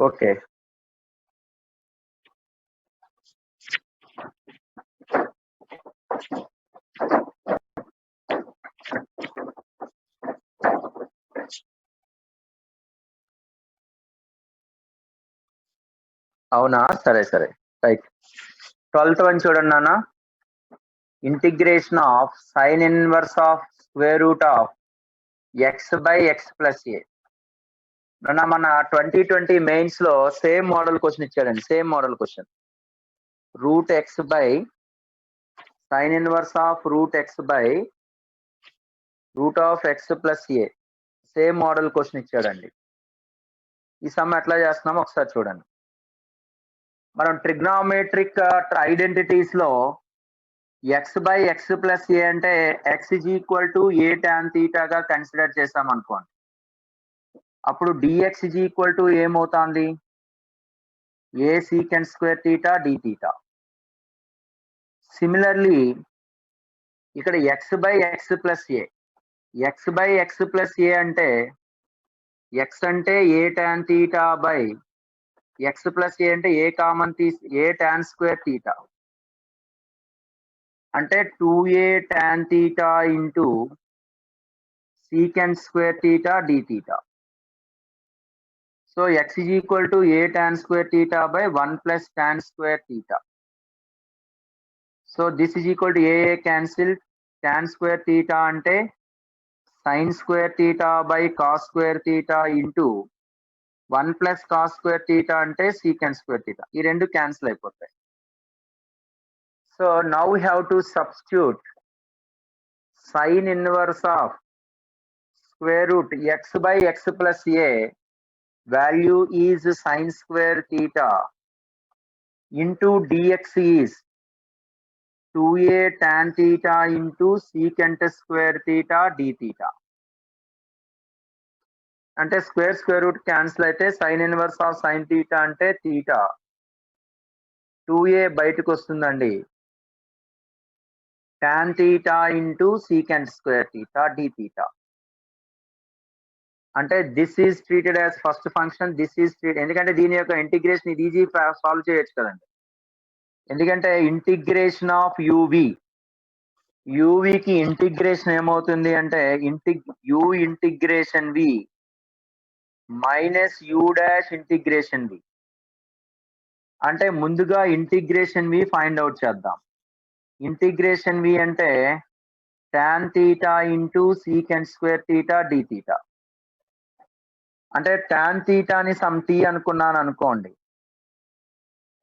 Okay. అవునా? సరే, సరే. రైట్. 12th వన్ చూడండి నాన్న. Integration of sine inverse of square root of x by x plus a. నాన్న మన 2020 మెయిన్స్ లో సేమ్ మోడల్ క్వశ్చన్ ఇచ్చాడండి. Same model question. Root x by sine inverse of root x by root of x plus a. Same model question ఇచ్చాడండి. ఈ sum ఎట్లా చేస్తున్నామో ఒకసారి చూడండి. మనం ట్రిగ్నామెట్రిక్ ఐడెంటిటీస్ లో x by x plus a అంటే x is equal to a tan థీటాగా consider చేసాం అనుకోండి. అప్పుడు డిఎక్స్ ఈజ్ ఈక్వల్ టు ఏమవుతుంది? A secant square theta d theta. Similarly ఇక్కడ x by x plus a. X by x plus a అంటే x అంటే a tan theta by x plus a అంటే a common a tan square theta అంటే 2a tan theta into secant square theta d theta. So x is equal to a tan square theta by 1 plus tan square theta. So this is equal to a cancel, tan square theta ante sin square theta by cos square theta into 1 plus cos square theta ante secant square theta. ఈ రెండు cancel అయిపోతాయి. So now we have to substitute sin inverse of square root x by x plus a value is sin square theta into dx is 2a tan theta into secant square theta d theta. అంటే square root cancel అయితే sine inverse of sine theta అంటే theta 2a బయటకు వస్తుందండి. tan theta into secant square theta d theta. అంటే this is treated as first function, this is treated ఎందుకంటే దీని యొక్క integration ఇది ఈజీ సాల్వ్ చేయొచ్చు కదండి. ఎందుకంటే ఇంటిగ్రేషన్ ఆఫ్ యూవికి ఇంటిగ్రేషన్ ఏమవుతుంది అంటే u integration v minus u dash integration v. అంటే ముందుగా ఇంటిగ్రేషన్ వి ఫైండ్ అవుట్ చేద్దాం. ఇంటిగ్రేషన్ వి అంటే tan theta into secant square theta d theta. అంటే tan theta ని సమ్ t అనుకున్నాను అనుకోండి,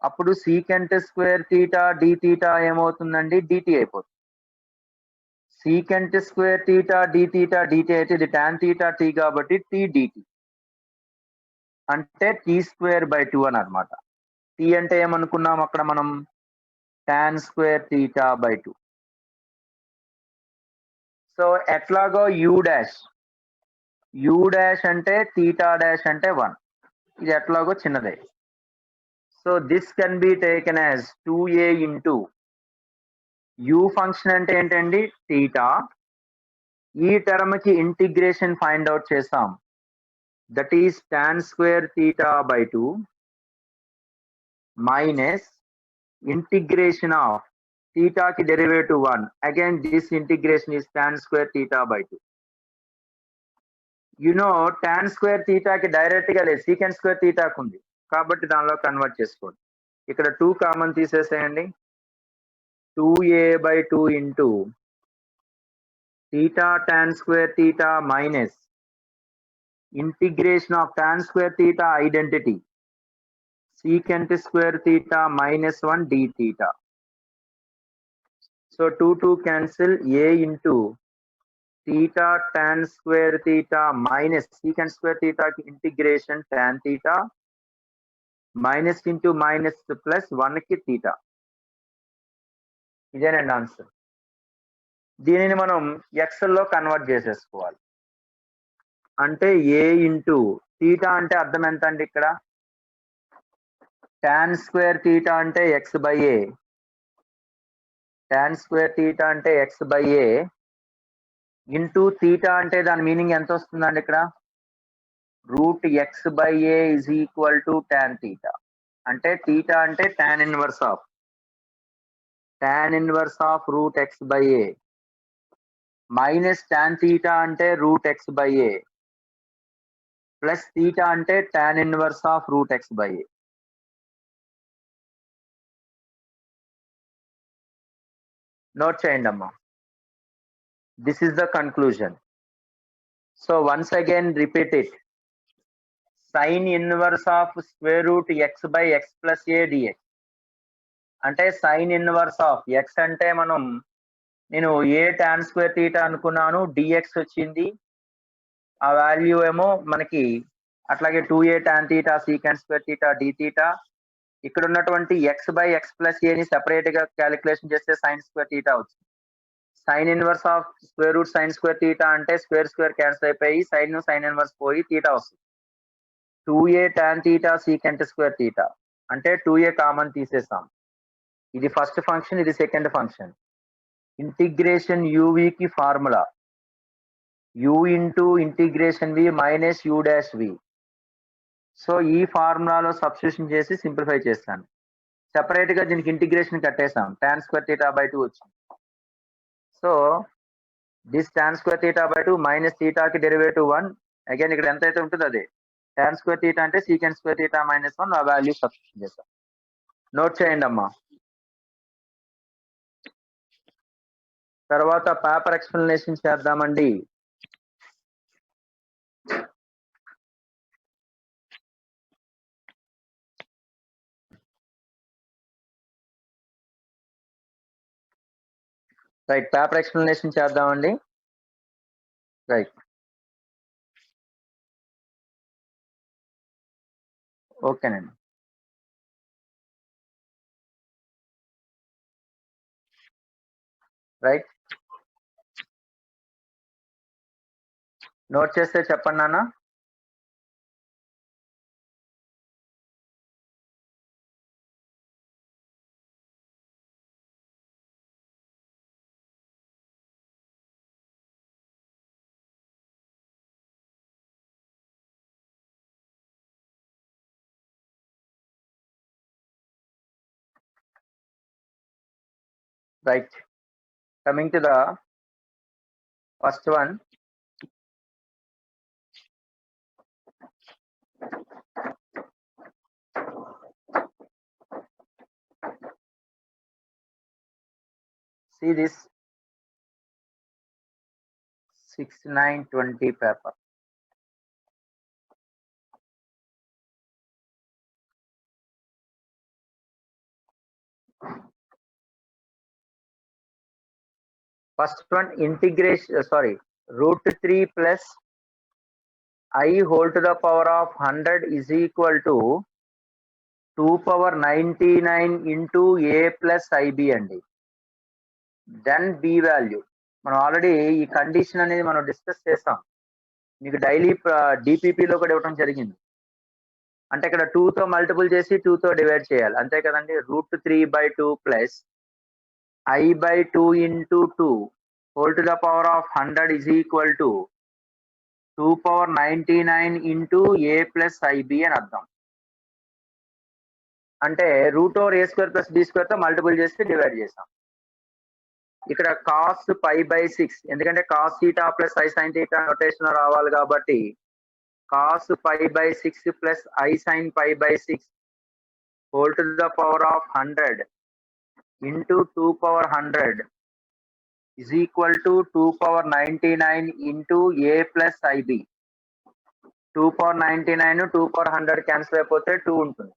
అప్పుడు secant square theta d theta ఏమవుతుందండి? dt అయిపోతుంది. secant square theta d theta dt అయితే ఇది tan theta t కాబట్టి t dt అంటే t స్క్వేర్ బై 2 అని అన్నమాట. t అంటే ఏమనుకున్నాం అక్కడ మనం? tan square theta by 2. So ఎట్లాగో యూ డాష్ అంటే థీటా డాష్ అంటే 1. ఇది ఎట్లాగో చిన్నదే. So this can be taken as 2a into you function అంటే ఏంటండి? థీటా. ఈ టర్మ్ కి ఇంటిగ్రేషన్ ఫైండ్ అవుట్ చేసాం, that is tan square theta by 2 minus integration of theta ki derivative 1. Again this integration is tan square theta by 2. You know tan square theta ki direct గా లేదు, secant square theta కు ఉంది కాబట్టి దానిలో convert చేసుకోండి. ఇక్కడ 2 common తీసేసేయండి. 2a by 2 into theta tan square theta minus integration of tan square theta identity secant square theta minus 1 d theta. So 2 cancel, a into theta tan square theta minus secant square theta ki integration tan theta minus into minus plus 1 ki theta. ఇదేనండి answer. దీనిని మనం XL లో convert చేసేసుకోవాలి. అంటే a into theta అంటే అర్థం ఎంత అండి? ఇక్కడ tan స్క్వేర్ theta అంటే x by a, tan square theta అంటే x by a into theta అంటే దాని మీనింగ్ ఎంత వస్తుందండి? ఇక్కడ route x by A is equal to tan theta. అంటే theta అంటే tan inverse of root x by A minus tan theta అంటే route x by A plus theta అంటే tan inverse of root x by A. Note చేయండి అమ్మా. This is the conclusion. So once again repeat it. Sine inverse of square root x by x plus a dx అంటే sine inverse of x అంటే నేను a tan square theta అనుకున్నాను, dx వచ్చింది. ఆ value ఏమో మనకి అట్లాగే 2a tan theta secant square theta d theta. ఇక్కడ ఉన్నటువంటి ఎక్స్ బై ఎక్స్ ప్లస్ ఏని సెపరేట్ గా క్యాలిక్యులేషన్ చేస్తే సైన్ స్క్వేర్ థీటా వచ్చింది. Sine inverse of square root sine square theta అంటే స్క్వేర్ స్క్వేర్ క్యాన్సిల్ అయిపోయి సైన్ ఇన్వర్స్ పోయి థీటా వస్తుంది. 2a tan theta secant square theta అంటే 2a కామన్ తీసేసాం. ఇది ఫస్ట్ ఫంక్షన్, ఇది సెకండ్ ఫంక్షన్. ఇంటిగ్రేషన్ uv కి formula u into integration v minus u dash v. So ఈ ఫార్ములాలో సబ్స్టిట్యూషన్ చేసి సింప్లిఫై చేస్తాను. సెపరేట్ గా దీనికి ఇంటిగ్రేషన్ కట్టేసాం. tan స్క్వేర్ థీటా బై 2 వచ్చింది. So this tan square theta by 2 minus థీటాకి డెరివేటివ్ 1. అగైన్ ఇక్కడ ఎంత అయితే ఉంటుందో అదే tan స్క్వేర్ థీటా అంటే సీకెంట్ స్క్వేర్ థీటా మైనస్ 1 ఆ వాల్యూ సబ్స్టిట్యూషన్ చేస్తాం. నోట్ చేయండి అమ్మా. తర్వాత పేపర్ ఎక్స్ప్లెనేషన్ చేద్దామండి. రైట్, పేపర్ ఎక్స్ప్లెనేషన్ చేద్దామండి. రైట్, ఓకేనండి. రైట్, నోట్ చేస్తే చెప్పండి నాన్న. Right, coming to the first one. See this 6/9/20 paper. First one, integration, root 3 plus I whole to the power of 100 is equal to 2 power 99 into a plus ib అండి. Then b value మనం already ఈ condition అనేది మనం discuss చేస్తాం. మీకు daily డిపిపిలో కూడా ఇవ్వడం జరిగింది. అంటే ఇక్కడ 2తో మల్టిపుల్ చేసి 2తో డివైడ్ చేయాలి, అంతే కదండి. Root 3/2 plus I/2 into 2 whole to the power of 100 is equal to 2 power 99 into a plus ib అని అర్థం. అంటే root over a square plus b square తో మల్టిపుల్ చేసి డివైడ్ చేసాం. ఇక్కడ cos π/6 ఎందుకంటే cos θ plus i sin θ notation రావాలి కాబట్టి cos π/6 plus i sin π/6 whole to the power of 100 into 2 power 100 is equal to 2 power 99 into a plus ib. 2 power 99 2 power 100 cancel అయిపోతే 2 ఉంటుంది.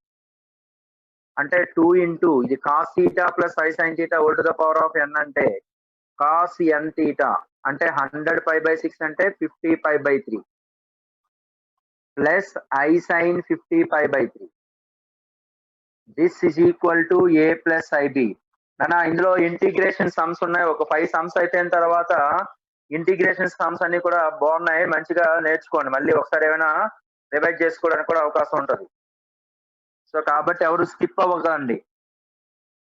అంటే 2 ఇంటూ ఇది cos θ plus i sin θ whole to the power of n అంటే cos n θ అంటే 100 π/6 అంటే 50 π/3 plus i sin 50 π/3. This is equal to a plus ib. ఇందులో integration sums ఉన్నాయి. ఒక 5 సమ్స్ అయిపోయిన తర్వాత ఇంటిగ్రేషన్ సమ్స్ అన్ని కూడా బాగున్నాయి, మంచిగా నేర్చుకోండి. మళ్ళీ ఒకసారి ఏమైనా రివైజ్ చేసుకోవడానికి కూడా అవకాశం ఉంటుంది. సో కాబట్టి ఎవరు స్కిప్ అవ్వకండి.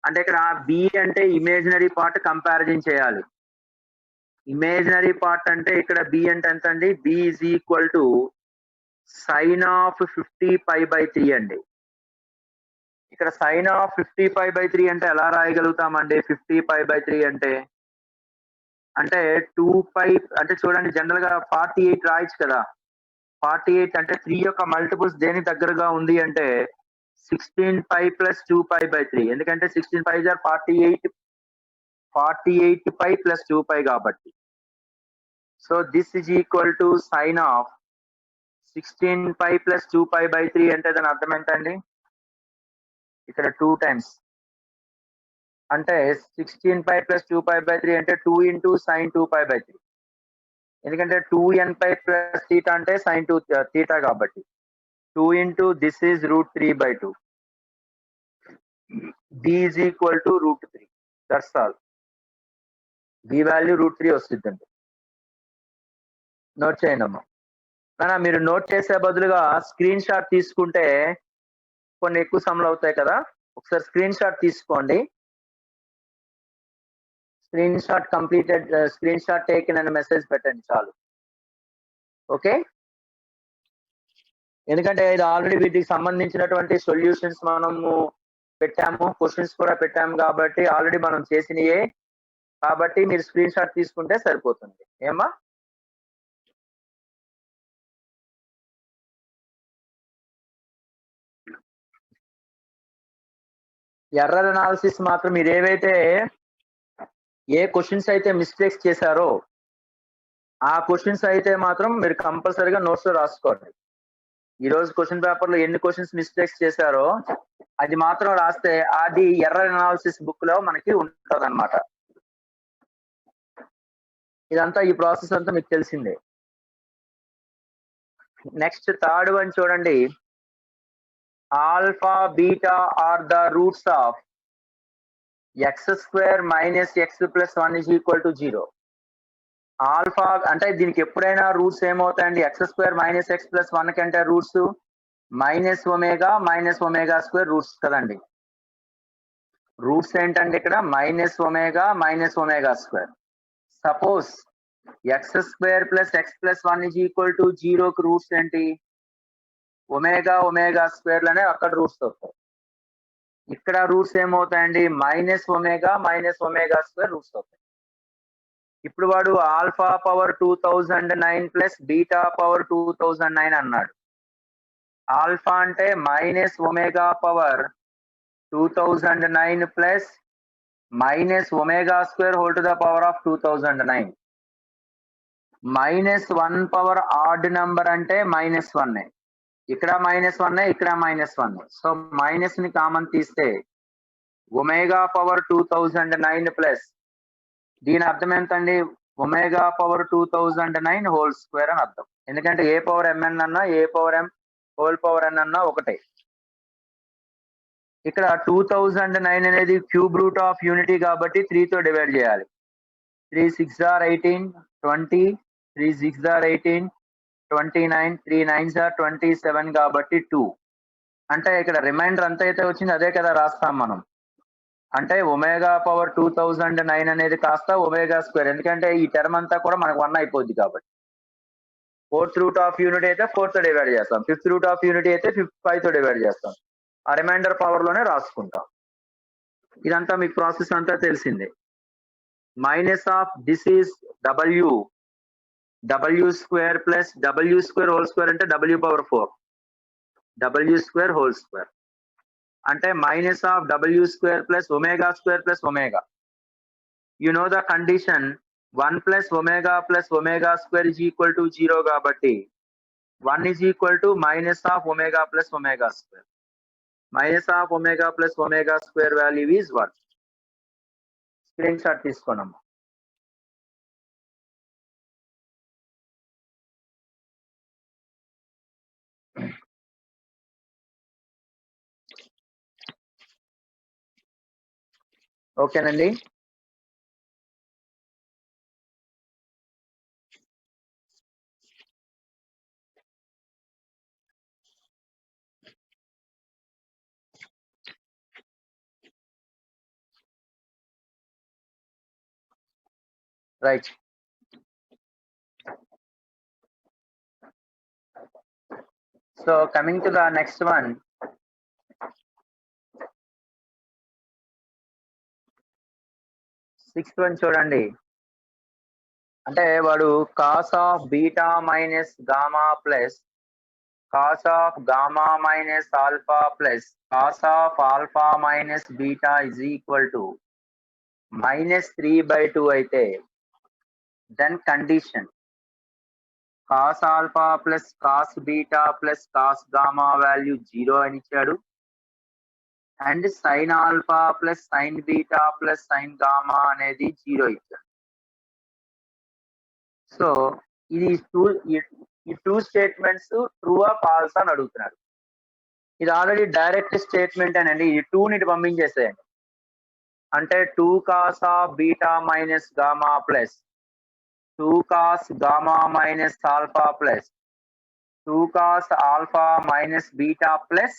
అంటే ఇక్కడ బి అంటే ఇమేజినరీ పార్ట్ కంపారిజన్ చేయాలి. ఇమేజినరీ పార్ట్ అంటే ఇక్కడ బి అంటే ఎంత అండి? B is equal to sine of 50π/3 అండి. ఇక్కడ సైన్ ఆఫ్ 50π/3 అంటే ఎలా రాయగలుగుతామండి? 50π/3 అంటే 2π అంటే చూడండి, జనరల్ గా 48 రాయొచ్చు కదా. 48 అంటే 3 యొక్క మల్టిపుల్స్ దేనికి దగ్గరగా ఉంది అంటే 16π + 2π/3. ఎందుకంటే 16π 48, 48π + 2π కాబట్టి. So this is equal to sine of 16π + 2π/3 అంటే దాని అర్థం ఏంటండి? ఇక్కడ 2 టైమ్స్ అంటే 16π + 2π/3 అంటే 2 × sin 2π/3. ఎందుకంటే 2nπ + θ అంటే sin 2θ కాబట్టి 2 × this is √3/2. b is equal to √3. That's all. b value √3 వస్తుందండి. నోట్ చేయండి అమ్మా. మీరు నోట్ చేసే బదులుగా స్క్రీన్ షాట్ తీసుకుంటే కొన్ని ఎక్కువ సమ్లు అవుతాయి కదా. ఒకసారి స్క్రీన్ షాట్ తీసుకోండి. Screen shot completed, screen shot taken అని మెసేజ్ పెట్టండి చాలు. ఓకే, ఎందుకంటే ఇది ఆల్రెడీ వీటికి సంబంధించినటువంటి సొల్యూషన్స్ మనము పెట్టాము, క్వశ్చన్స్ కూడా పెట్టాము కాబట్టి ఆల్రెడీ మనం చేసినయే కాబట్టి మీరు స్క్రీన్ షాట్ తీసుకుంటే సరిపోతుంది. ఏమ్మా? ఎర్రర్ అనాలిసిస్ మాత్రం మీరు ఏవైతే ఏ క్వశ్చన్స్ అయితే మిస్టేక్స్ చేశారో ఆ క్వశ్చన్స్ అయితే మాత్రం మీరు కంపల్సరీగా నోట్స్ లో రాసుకోండి. ఈ రోజు క్వశ్చన్ పేపర్ లో ఎన్ని క్వశ్చన్స్ మిస్టేక్స్ చేశారో అది మాత్రం రాస్తే అది ఎర్రర్ అనాలిసిస్ బుక్ లో మనకి ఉంటుంది అనమాట. ఇదంతా ఈ ప్రాసెస్ అంతా మీకు తెలిసిందే. నెక్స్ట్ థర్డ్ వన్ చూడండి. Alpha beta are the roots of x² - x + 1 = 0. Alpha అంటే దీనికి ఎప్పుడైనా రూట్స్ ఏమవుతాయండి? x² - x + 1 కంటే రూట్స్ -ω - ω² రూట్స్ కదండి. రూట్స్ ఏంటంటే ఇక్కడ -ω - ω². సపోజ్ x² + x + 1 = 0కి రూట్స్ ఏంటి? ω/ω² అక్కడ రూట్స్ వస్తాయి. ఇక్కడ రూట్స్ ఏమవుతాయండి? -ω - ω² రూట్స్ అవుతాయి. ఇప్పుడు వాడు alpha power 2009 plus beta power 2009 అన్నాడు. ఆల్ఫా అంటే -ω power 2009 plus -ω² whole to the power of 2009. -1 power odd number అంటే -1. ఇక్కడ -1, ఇక్కడ -1. సో మైనస్ ని కామన్ తీస్తే ω పవర్ 2009 ప్లస్ దీని అర్థం ఎంతండి? ω పవర్ 2009 హోల్ స్క్వేర్ అని అర్థం. ఎందుకంటే ఏ పవర్ mn అన్నా a power m whole power n అన్నా ఒకటే. ఇక్కడ 2009 అనేది క్యూబ్ రూట్ ఆఫ్ యూనిటీ కాబట్టి 3 తో డివైడ్ చేయాలి. 3 6 are 18, 20, 3 6 are 18, 29, 3 9s are 27 కాబట్టి 2. అంటే ఇక్కడ రిమైండర్ ఎంత అయితే వచ్చింది అదే కదా రాస్తాం మనం. అంటే ω పవర్ 2009 అనేది కాస్త ω², ఎందుకంటే ఈ టర్మ్ అంతా కూడా మనకు 1 అయిపోద్ది కాబట్టి. 4th రూట్ ఆఫ్ యూనిటీ అయితే 4 తో డివైడ్ చేస్తాం. 5th రూట్ ఆఫ్ యూనిటీ అయితే 5 తో డివైడ్ చేస్తాం. ఆ రిమైండర్ పవర్ లోనే రాసుకుంటాం. ఇదంతా మీకు ప్రాసెస్ అంతా తెలిసిందే. Minus of this is w² plus w² whole square అంటే w power 4, w² whole square అంటే minus of w² plus ω² plus ω. You know the condition 1 plus ω plus ω² = 0 కాబట్టి 1 = minus of ω plus ω². Minus of ω plus ω² value is 1. Screen shot తీసుకోండి. ఓకేనండి. Right. So coming to the next one, sixth one చూడండి. అంటే వాడు cos of beta minus gamma plus cos of gamma minus alpha plus cos of alpha minus beta is equal to -3/2 అయితే then condition cos alpha plus cos beta plus cos gamma value 0 అని ఇచ్చాడు. And sine alpha plus sine beta plus sine gamma అనేది 0 ఇచ్చాడు. So ఇది ఈ two statements true ఆ false అని అడుగుతున్నాడు. ఇది ఆల్రెడీ డైరెక్ట్ స్టేట్మెంట్ అనండి. ఈ 2 ని పంపించేసేయండి. అంటే 2 cos of beta minus gamma plus 2 cos gamma minus alpha plus 2 cos alpha minus beta plus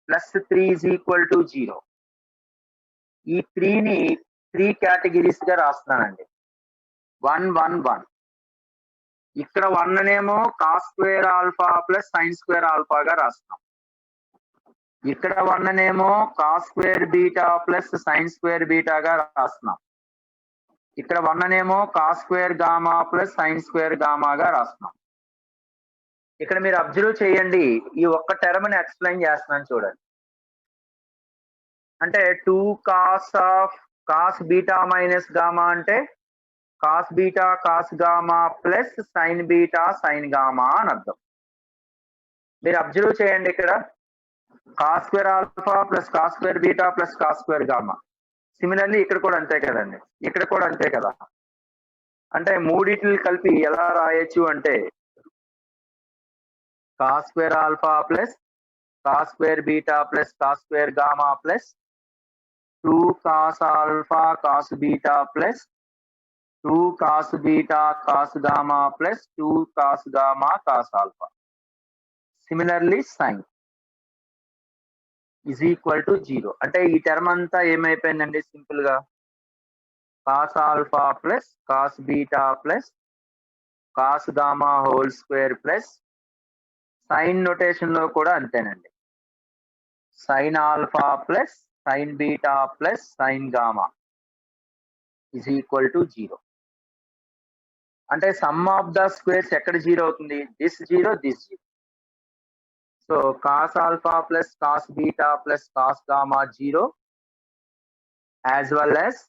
3 is equal to 0. ఈ 3ని 3 కేటగిరీస్ గా రాస్తున్నానండి. 1 1 1. ఇక్కడ 1 నేమో cos square alpha plus sine square ఆల్ఫాగా రాస్తున్నాం. ఇక్కడ 1 నేమో cos square beta plus sine square బీటాగా రాస్తున్నాం. ఇక్కడ 1 నేమో cos square gamma plus sine square గామాగా రాస్తున్నాం. ఇక్కడ మీరు అబ్జర్వ్ చేయండి, ఈ ఒక్క టర్మ్ ని ఎక్స్ప్లెయిన్ చేస్తున్నాను చూడండి. అంటే 2 cos of cos beta minus gamma అంటే cos beta cos gamma plus sine beta sine gamma అని అర్థం. మీరు అబ్జర్వ్ చేయండి, ఇక్కడ cos square alpha plus cos square beta plus cos square gamma. Similarly ఇక్కడ కూడా అంతే కదండి, ఇక్కడ కూడా అంతే కదా. అంటే మూడిటిని కలిపి ఎలా రాయొచ్చు అంటే cos square alpha plus cos square beta plus cos square gamma plus 2 cos alpha cos beta plus 2 cos beta cos gamma plus 2 cos gamma cos alpha. Similarly sine is equal to 0. అంటే ఈ term అంతా ఏమైపోయిందండి, simple గా cos alpha plus cos beta plus cos gamma whole square plus sine notation లో కూడా అంతేనండి, sine alpha plus sine beta plus sine gamma is equal to 0. అంటే sum of the squares ఎక్కడ 0 అవుతుంది, this 0 this 0. So cos alpha plus cos beta plus cos gamma 0 as well as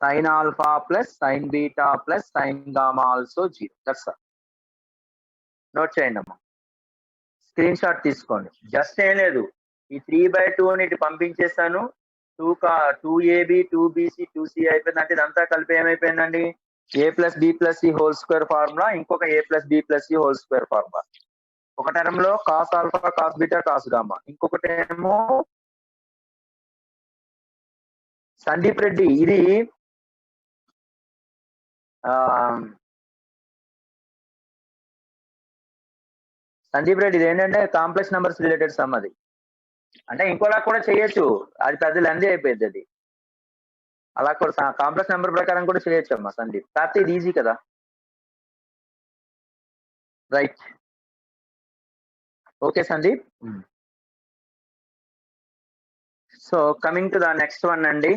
sine alpha plus sine beta plus sine gamma also 0. That's all. Note చేయండి అమ్మా, screen shot తీసుకోండి. Just ఏం లేదు, ఈ 3/2 ఇటు పంపించేస్తాను. 2AB 2BC 2C అయిపోయింది. అంటే ఇదంతా కలిపి ఏమైపోయిందండి, A plus B plus C whole square formula, ఇంకొక A plus B plus C whole square formula. ఒక టర్మ్ లో cos alpha cos beta cos gamma, ఇంకొకటి ఏమో సందీప్ రెడ్డి ఇది సందీప్ రెడ్డి ఇది ఏంటంటే కాంప్లెక్స్ నెంబర్స్ రిలేటెడ్ సమ్. అది అంటే ఇంకోలా కూడా చేయొచ్చు, అది పెద్ద లెంది అయిపోయింది. అది అలా కూడా కాంప్లెక్స్ నెంబర్ ప్రకారం కూడా చేయొచ్చు అమ్మా సందీప్. కాకపోతే ఇది ఈజీ కదా, right? Okay Sandeep. So coming to the next one అండి.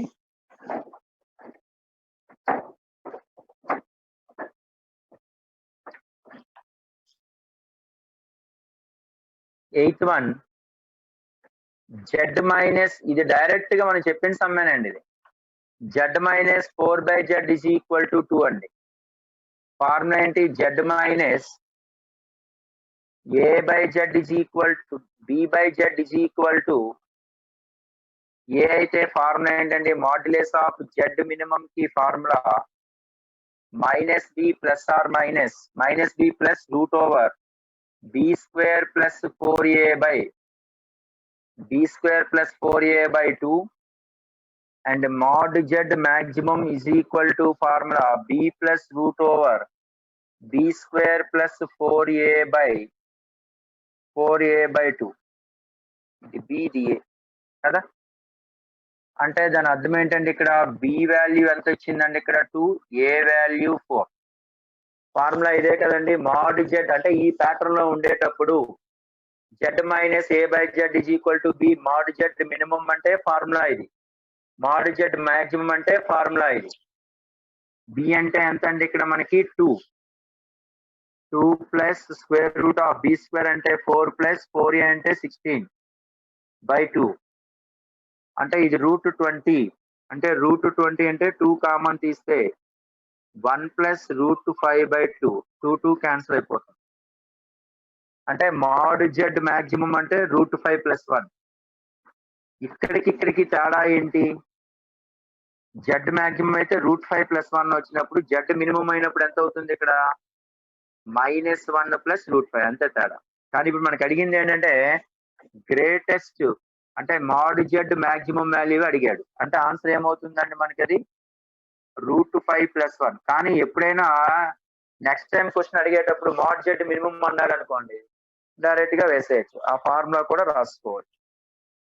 ఎయిత్ వన్, జెడ్ మైనస్, ఇది డైరెక్ట్ గా మనం చెప్పిన సమ్మేనండి. ఇది z minus 4/z is equal to 2 అండి. ఫార్ములా ఏంటి, z minus A/z is equal to B/z is equal to A అయితే ఫార్ములా ఏంటండి, మాడ్యులస్ ఆఫ్ జెడ్ మినిమం కి formula -b plus or minus b plus root over b square plus 4a by b square plus 4a by 2 and mod z maximum is equal to formula b plus root over b square plus 4a by 2. ఇది b ఇది a కదా. అంటే దాని అర్థం ఏంటంటే ఇక్కడ b value ఎంత వచ్చిందండి, ఇక్కడ 2, a వాల్యూ 4. ఫార్ములా ఇదే కదండి. మాడ్ జెడ్ అంటే ఈ ప్యాటర్న్ లో ఉండేటప్పుడు z minus a by z is equal to b. Mod z minimum అంటే ఫార్ములా ఇది, మాడ్ జెడ్ మాక్సిమం అంటే ఫార్ములా ఇది. బి అంటే ఎంత అండి ఇక్కడ మనకి 2 plus square root of b square అంటే 4 ప్లస్ 4a అంటే 16 బై 2 అంటే ఇది రూట్ 20. అంటే రూట్ 20 అంటే 2 కామన్ తీస్తే 1 ప్లస్ రూట్ 5 బై 2, 2 క్యాన్సిల్ అయిపోతుంది. అంటే మాడ్ జెడ్ మాక్సిమం అంటే రూట్ 5 ప్లస్ 1. ఇక్కడికి తేడా ఏంటి? జెడ్ మాక్సిమం అయితే రూట్ 5 ప్లస్ 1 వచ్చినప్పుడు జెడ్ మినిమం అయినప్పుడు ఎంత అవుతుంది ఇక్కడ? -1 ప్లస్ రూట్ 5 అంతే తేడా. కానీ ఇప్పుడు మనకి అడిగింది ఏంటంటే గ్రేటెస్ట్ అంటే మాడ్ జెడ్ మాక్సిమం వాల్యూ అడిగాడు. అంటే ఆన్సర్ ఏమవుతుందండి మనకి అది రూట్ 5 ప్లస్ 1. కానీ ఎప్పుడైనా నెక్స్ట్ టైం క్వశ్చన్ అడిగేటప్పుడు మాడ్ జెడ్ మినిమం అన్నాడు అనుకోండి, డైరెక్ట్ గా వేసేయచ్చు. ఆ ఫార్ములా కూడా రాసుకోవచ్చు.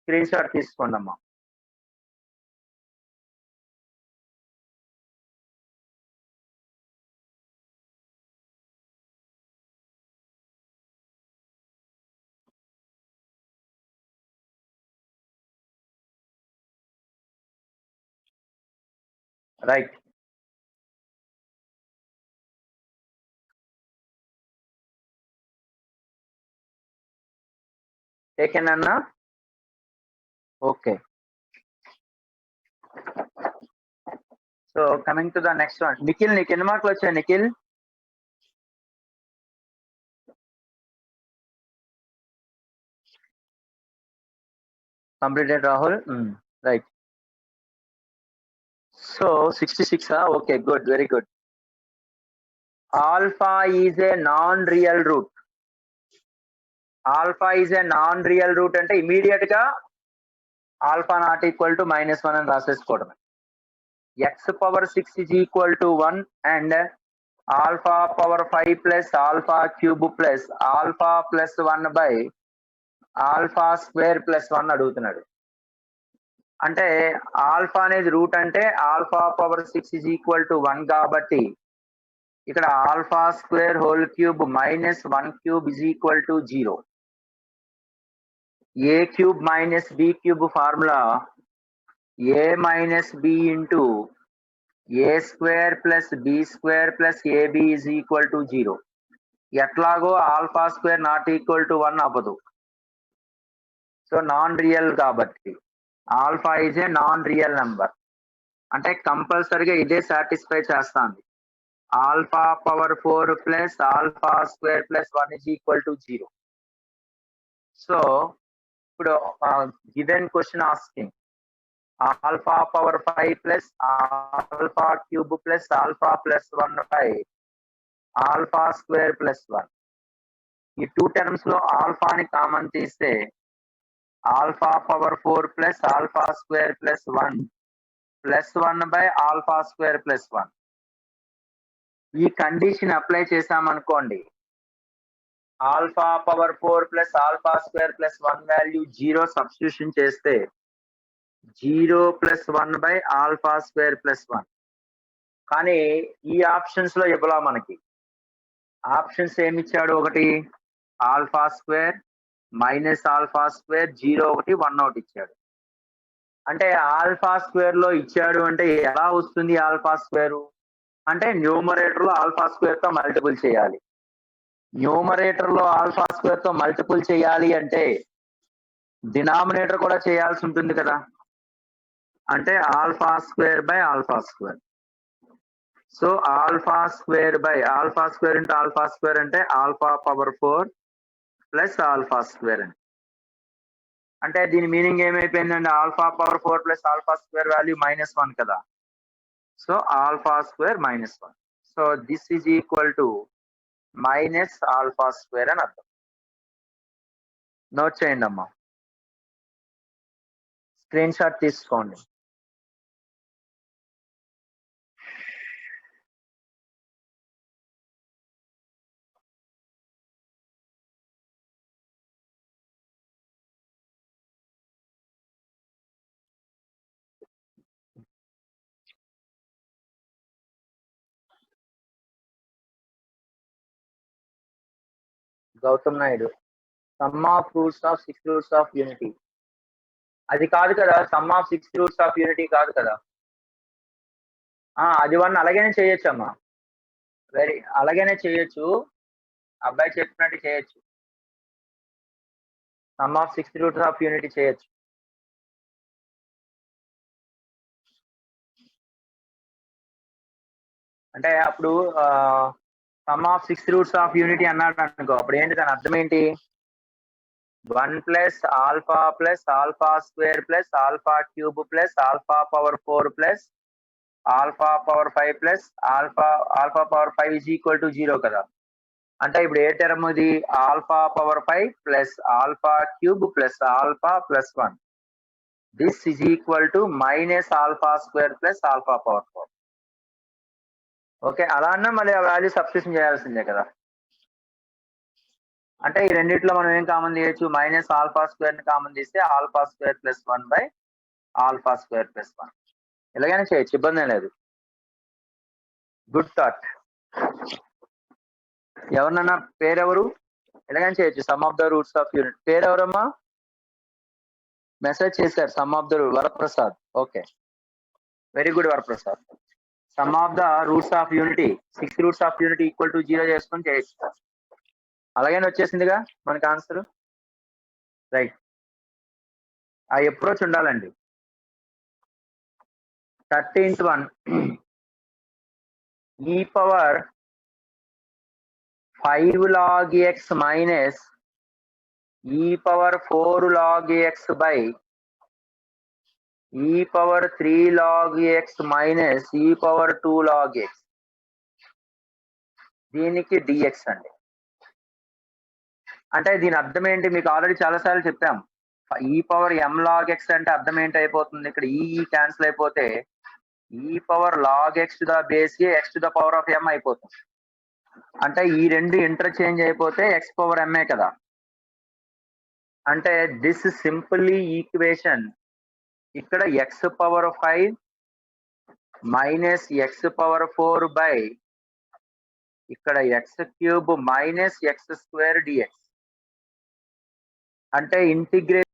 స్క్రీన్ షాట్ తీసుకోండి అమ్మా. రైట్. టేకెన్ అన్నా? Okay. So coming to the next one. Nikhil, నీకు ఎన్ని మార్కులు వచ్చాయి Nikhil? Completed Rahul. Right. So 66. Okay, good, very good. Alpha is a non real root. Alpha is a non real root అంటే ఇమీడియట్ గా alpha not equal to -1 అని రాసేసుకోవడమే. X power 6 is equal to 1 and alpha power 5 plus alpha cube plus alpha plus 1 by alpha square plus 1 అడుగుతున్నాడు. అంటే alpha అనేది root అంటే alpha power 6 is equal to 1 కాబట్టి ఇక్కడ alpha square whole cube -1 cube is equal to 0. A cube minus b cube formula a minus b into a square plus b square plus ab is equal to 0. ఎట్లాగో alpha square not equal to 1 అవ్వదు. So non real కాబట్టి alpha is a non real number. అంటే కంపల్సరిగా ఇదే satisfy చేస్తాంది. Alpha power 4 plus alpha square plus 1 is equal to 0. So ఇప్పుడు given question asking alpha power 5 plus alpha cube plus alpha plus 1 by alpha square plus 1. ఈ 2 terms లో ఆల్ఫాని common తీస్తే alpha power 4 plus alpha square plus 1 plus 1 by alpha square plus 1. ఈ condition apply చేసామనుకోండి, alpha power 4 plus alpha square plus 1 value 0 substitution చేస్తే 0 plus 1 by alpha square plus 1. కానీ ఈ options లో ఇవ్వలా మనకి. ఆప్షన్స్ ఏమిచ్చాడు? ఒకటి alpha square minus alpha square 0 ఒకటి 1 ఒకటి ఇచ్చాడు. అంటే ఆల్ఫా స్క్వేర్ లో ఇచ్చాడు అంటే ఎలా వస్తుంది ఆల్ఫా స్క్వేర్ అంటే న్యూమరేటర్ లో ఆల్ఫా స్క్వేర్ తో మల్టిపుల్ చేయాలి. న్యూమరేటర్ లో ఆల్ఫా స్క్వేర్ తో మల్టిపుల్ చేయాలి అంటే డినామినేటర్ కూడా చేయాల్సి ఉంటుంది కదా. అంటే alpha square by alpha square. So alpha square by alpha square into alpha square అంటే alpha power 4 plus alpha square అని. అంటే దీని మీనింగ్ ఏమైపోయిందండి? Alpha power 4 plus alpha square value -1 కదా. So alpha square -1. So this is equal to minus alpha square అని అర్థం. Note చేయండి అమ్మా, స్క్రీన్ షాట్ తీసుకోండి. Gautam Naidu. Sum of roots of 6 roots of unity. అది కాదు కదా, sum of 6 roots of unity కాదు కదా. అది 1 అలాగనే చేయొచ్చమ్మా. అలాగనే చేయొచ్చు. అబ్బాయి చెప్పినట్టు చేయొచ్చు. Sum of 6 roots of unity చేయొచ్చు. అంటే అప్పుడు some of 6 roots of unity అన్నాడు అనుకో, అప్పుడు ఏంటి దాని అర్థం ఏంటి? 1 plus alpha square plus alpha cube plus alpha power 4 plus alpha power 5 plus alpha power 5 is equal to 0 కదా. అంటే ఇప్పుడు ఏ టర్మ్ ఇది? Alpha power 5 plus alpha cube plus alpha plus 1. This is equal to minus alpha square plus alpha power 4. Okay, అలా అన్నా మళ్ళీ ఆ value substitution చేయాల్సిందే కదా. అంటే ఈ రెండిట్లో మనం ఏం కామన్ తీయచ్చు? మైనస్ ఆల్ఫా స్క్వేర్ ని కామన్ తీస్తే alpha square plus 1 by alpha square plus 1. ఎలాగైనా చేయొచ్చు, ఇబ్బంది లేదు. Good thought. ఎవరినన్నా పేరెవరు? ఎలాగైనా చేయొచ్చు. Sum of the roots of unit. పేరెవరమ్మా? మెసేజ్ చేశారు. Sum of the Varaprasad. Okay, very good Varaprasad. Sum of the roots of unity 6 roots of unity equal to 0 చేసుకొని చేయొచ్చు. అలాగైనా వచ్చేసిందిగా మనకి ఆన్సర్. రైట్, ఆ అప్రోచ్ ఉండాలండి. 13th one e power 5 log x minus e power 4 log x by e power 3 log x minus e power 2 log x. దీనికి dx అండి. అంటే దీని అర్థం ఏంటి? మీకు ఆల్రెడీ చాలాసార్లు చెప్పాం. e power m log x అంటే అర్థం ఏంటి అయిపోతుంది? ఇక్కడ ఈ క్యాన్సిల్ అయిపోతే e power log x to the base x to the power of m అయిపోతుంది. అంటే ఈ రెండు ఇంటర్చేంజ్ అయిపోతే x పవర్ m కదా. అంటే దిస్ సింపుల్లీ ఈక్వేషన్ ఇక్కడ x power 5 minus x power 4 by ఇక్కడ x cube minus x square dx. అంటే ఇంటిగ్రేట్